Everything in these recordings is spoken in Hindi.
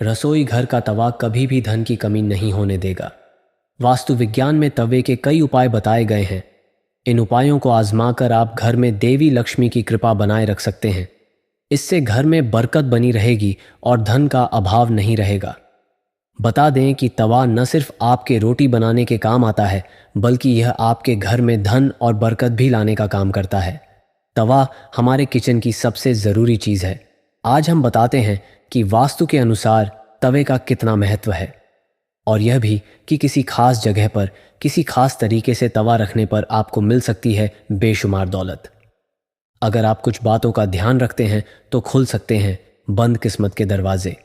रसोई घर का तवा कभी भी धन की कमी नहीं होने देगा। वास्तु विज्ञान में तवे के कई उपाय बताए गए हैं। इन उपायों को आजमाकर आप घर में देवी लक्ष्मी की कृपा बनाए रख सकते हैं। इससे घर में बरकत बनी रहेगी और धन का अभाव नहीं रहेगा। बता दें कि तवा न सिर्फ आपके रोटी बनाने के काम आता है, बल्कि यह आपके घर में धन और बरकत भी लाने का काम करता है। तवा हमारे किचन की सबसे ज़रूरी चीज़ है। आज हम बताते हैं कि वास्तु के अनुसार तवे का कितना महत्व है, और यह भी कि किसी खास जगह पर किसी खास तरीके से तवा रखने पर आपको मिल सकती है बेशुमार दौलत। अगर आप कुछ बातों का ध्यान रखते हैं तो खुल सकते हैं बंद किस्मत के दरवाजे।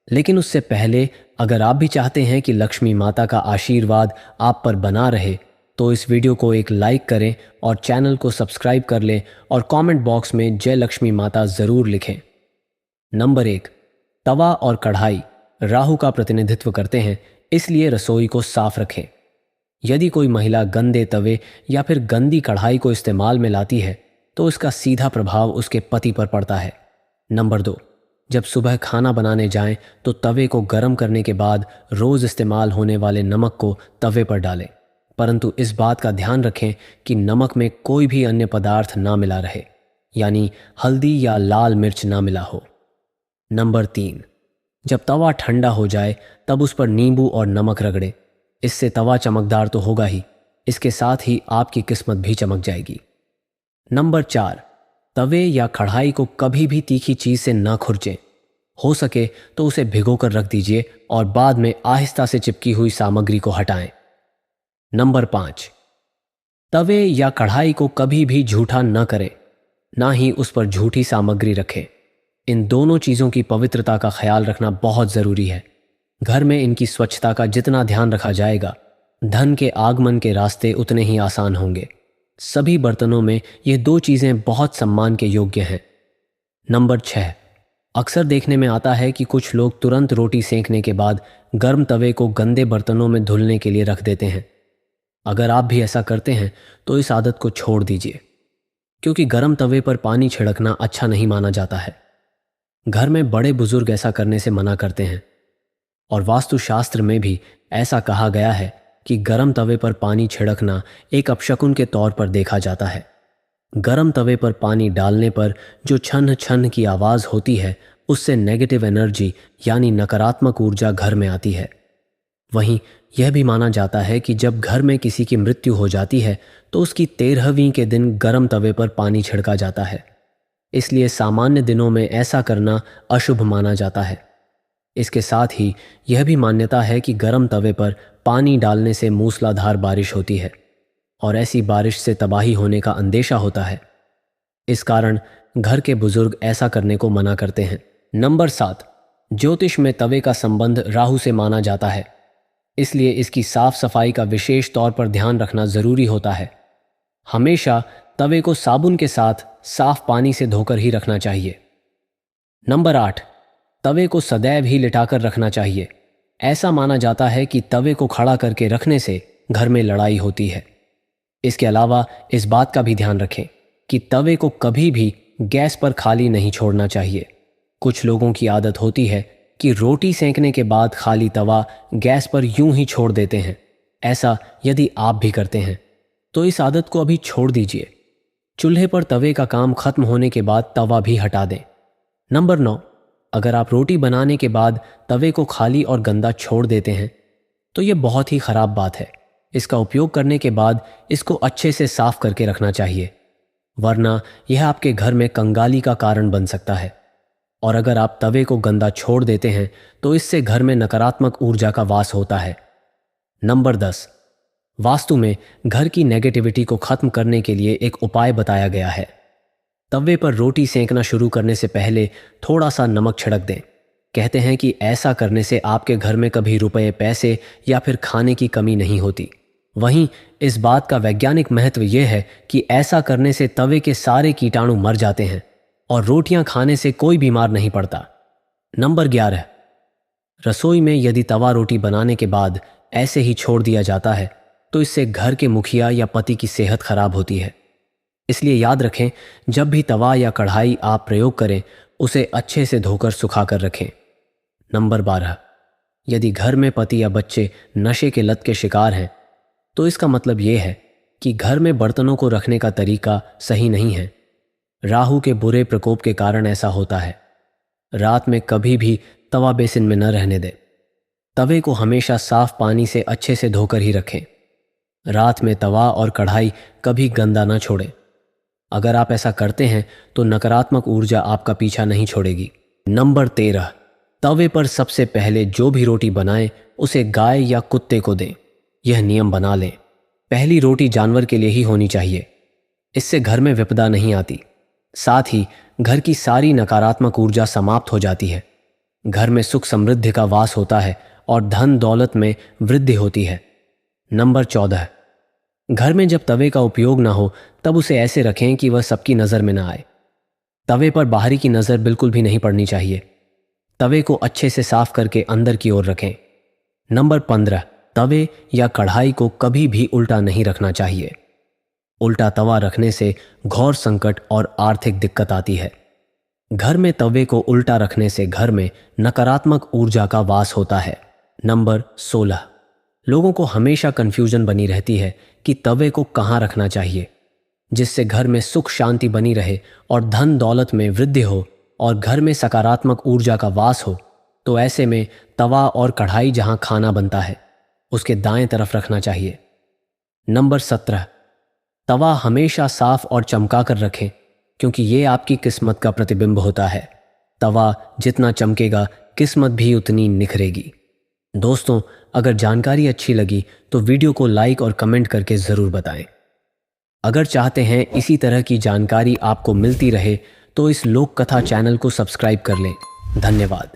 लेकिन उससे पहले अगर आप भी चाहते हैं कि लक्ष्मी माता का आशीर्वाद आप पर बना रहे, तो इस वीडियो को एक लाइक करें और चैनल को सब्सक्राइब कर लें और कमेंट बॉक्स में जय लक्ष्मी माता ज़रूर लिखें। नंबर 1, तवा और कढ़ाई राहु का प्रतिनिधित्व करते हैं, इसलिए रसोई को साफ रखें। यदि कोई महिला गंदे तवे या फिर गंदी कढ़ाई को इस्तेमाल में लाती है तो इसका सीधा प्रभाव उसके पति पर पड़ता है। नंबर 2, जब सुबह खाना बनाने जाएं तो तवे को गर्म करने के बाद रोज़ इस्तेमाल होने वाले नमक को तवे पर डालें, परंतु इस बात का ध्यान रखें कि नमक में कोई भी अन्य पदार्थ ना मिला रहे, यानी हल्दी या लाल मिर्च ना मिला हो। नंबर 3, जब तवा ठंडा हो जाए तब उस पर नींबू और नमक रगड़ें। इससे तवा चमकदार तो होगा ही, इसके साथ ही आपकी किस्मत भी चमक जाएगी। नंबर 4, तवे या कढ़ाई को कभी भी तीखी चीज़ से ना खुरचें। हो सके तो उसे भिगोकर रख दीजिए और बाद में आहिस्ता से चिपकी हुई सामग्री को हटाएं। नंबर 5, तवे या कढ़ाई को कभी भी झूठा न करें, ना ही उस पर झूठी सामग्री रखें। इन दोनों चीज़ों की पवित्रता का ख्याल रखना बहुत ज़रूरी है। घर में इनकी स्वच्छता का जितना ध्यान रखा जाएगा, धन के आगमन के रास्ते उतने ही आसान होंगे। सभी बर्तनों में ये दो चीज़ें बहुत सम्मान के योग्य हैं। नंबर 6, अक्सर देखने में आता है कि कुछ लोग तुरंत रोटी सेंकने के बाद गर्म तवे को गंदे बर्तनों में धुलने के लिए रख देते हैं। अगर आप भी ऐसा करते हैं तो इस आदत को छोड़ दीजिए, क्योंकि गर्म तवे पर पानी छिड़कना अच्छा नहीं माना जाता है। घर में बड़े बुजुर्ग ऐसा करने से मना करते हैं, और वास्तुशास्त्र में भी ऐसा कहा गया है कि गर्म तवे पर पानी छिड़कना एक अपशकुन के तौर पर देखा जाता है। गर्म तवे पर पानी डालने पर जो छन छन की आवाज़ होती है, उससे नेगेटिव एनर्जी यानी नकारात्मक ऊर्जा घर में आती है। वहीं यह भी माना जाता है कि जब घर में किसी की मृत्यु हो जाती है तो उसकी 13वीं के दिन गर्म तवे पर पानी छिड़का जाता है। इसलिए सामान्य दिनों में ऐसा करना अशुभ माना जाता है। इसके साथ ही यह भी मान्यता है कि गर्म तवे पर पानी डालने से मूसलाधार बारिश होती है, और ऐसी बारिश से तबाही होने का अंदेशा होता है। इस कारण घर के बुजुर्ग ऐसा करने को मना करते हैं। नंबर 7, ज्योतिष में तवे का संबंध राहु से माना जाता है, इसलिए इसकी साफ सफाई का विशेष तौर पर ध्यान रखना ज़रूरी होता है। हमेशा तवे को साबुन के साथ साफ पानी से धोकर ही रखना चाहिए। नंबर 8, तवे को सदैव ही लिटाकर रखना चाहिए। ऐसा माना जाता है कि तवे को खड़ा करके रखने से घर में लड़ाई होती है। इसके अलावा इस बात का भी ध्यान रखें कि तवे को कभी भी गैस पर खाली नहीं छोड़ना चाहिए। कुछ लोगों की आदत होती है कि रोटी सेंकने के बाद खाली तवा गैस पर यूं ही छोड़ देते हैं। ऐसा यदि आप भी करते हैं तो इस आदत को अभी छोड़ दीजिए। चूल्हे पर तवे का काम खत्म होने के बाद तवा भी हटा दें। नंबर 9, अगर आप रोटी बनाने के बाद तवे को खाली और गंदा छोड़ देते हैं तो यह बहुत ही ख़राब बात है। इसका उपयोग करने के बाद इसको अच्छे से साफ करके रखना चाहिए, वरना यह आपके घर में कंगाली का कारण बन सकता है। और अगर आप तवे को गंदा छोड़ देते हैं तो इससे घर में नकारात्मक ऊर्जा का वास होता है। नंबर 10, वास्तु में घर की नेगेटिविटी को खत्म करने के लिए एक उपाय बताया गया है। तवे पर रोटी सेंकना शुरू करने से पहले थोड़ा सा नमक छिड़क दें। कहते हैं कि ऐसा करने से आपके घर में कभी रुपए, पैसे या फिर खाने की कमी नहीं होती। वहीं इस बात का वैज्ञानिक महत्व यह है कि ऐसा करने से तवे के सारे कीटाणु मर जाते हैं और रोटियां खाने से कोई बीमार नहीं पड़ता। नंबर 11, रसोई में यदि तवा रोटी बनाने के बाद ऐसे ही छोड़ दिया जाता है तो इससे घर के मुखिया या पति की सेहत खराब होती है। इसलिए याद रखें, जब भी तवा या कढ़ाई आप प्रयोग करें उसे अच्छे से धोकर सुखा कर रखें। नंबर 12, यदि घर में पति या बच्चे नशे के लत के शिकार हैं तो इसका मतलब यह है कि घर में बर्तनों को रखने का तरीका सही नहीं है। राहु के बुरे प्रकोप के कारण ऐसा होता है। रात में कभी भी तवा बेसिन में न रहने दें। तवे को हमेशा साफ पानी से अच्छे से धोकर ही रखें। रात में तवा और कढ़ाई कभी गंदा न छोड़ें। अगर आप ऐसा करते हैं तो नकारात्मक ऊर्जा आपका पीछा नहीं छोड़ेगी। नंबर 13, तवे पर सबसे पहले जो भी रोटी बनाएं उसे गाय या कुत्ते को दें। यह नियम बना लें, पहली रोटी जानवर के लिए ही होनी चाहिए। इससे घर में विपदा नहीं आती, साथ ही घर की सारी नकारात्मक ऊर्जा समाप्त हो जाती है। घर में सुख समृद्धि का वास होता है और धन दौलत में वृद्धि होती है। नंबर 14, घर में जब तवे का उपयोग ना हो तब उसे ऐसे रखें कि वह सबकी नज़र में ना आए। तवे पर बाहरी की नज़र बिल्कुल भी नहीं पड़नी चाहिए। तवे को अच्छे से साफ करके अंदर की ओर रखें। नंबर 15, तवे या कढ़ाई को कभी भी उल्टा नहीं रखना चाहिए। उल्टा तवा रखने से घोर संकट और आर्थिक दिक्कत आती है। घर में तवे को उल्टा रखने से घर में नकारात्मक ऊर्जा का वास होता है। नंबर 16, लोगों को हमेशा कंफ्यूजन बनी रहती है कि तवे को कहाँ रखना चाहिए जिससे घर में सुख शांति बनी रहे और धन दौलत में वृद्धि हो और घर में सकारात्मक ऊर्जा का वास हो। तो ऐसे में तवा और कढ़ाई जहां खाना बनता है उसके दाएं तरफ रखना चाहिए। नंबर 17, तवा हमेशा साफ और चमका कर रखें क्योंकि ये आपकी किस्मत का प्रतिबिंब होता है। तवा जितना चमकेगा किस्मत भी उतनी निखरेगी। दोस्तों, अगर जानकारी अच्छी लगी तो वीडियो को लाइक और कमेंट करके ज़रूर बताएं। अगर चाहते हैं इसी तरह की जानकारी आपको मिलती रहे तो इस लोक कथा चैनल को सब्सक्राइब कर लें। धन्यवाद।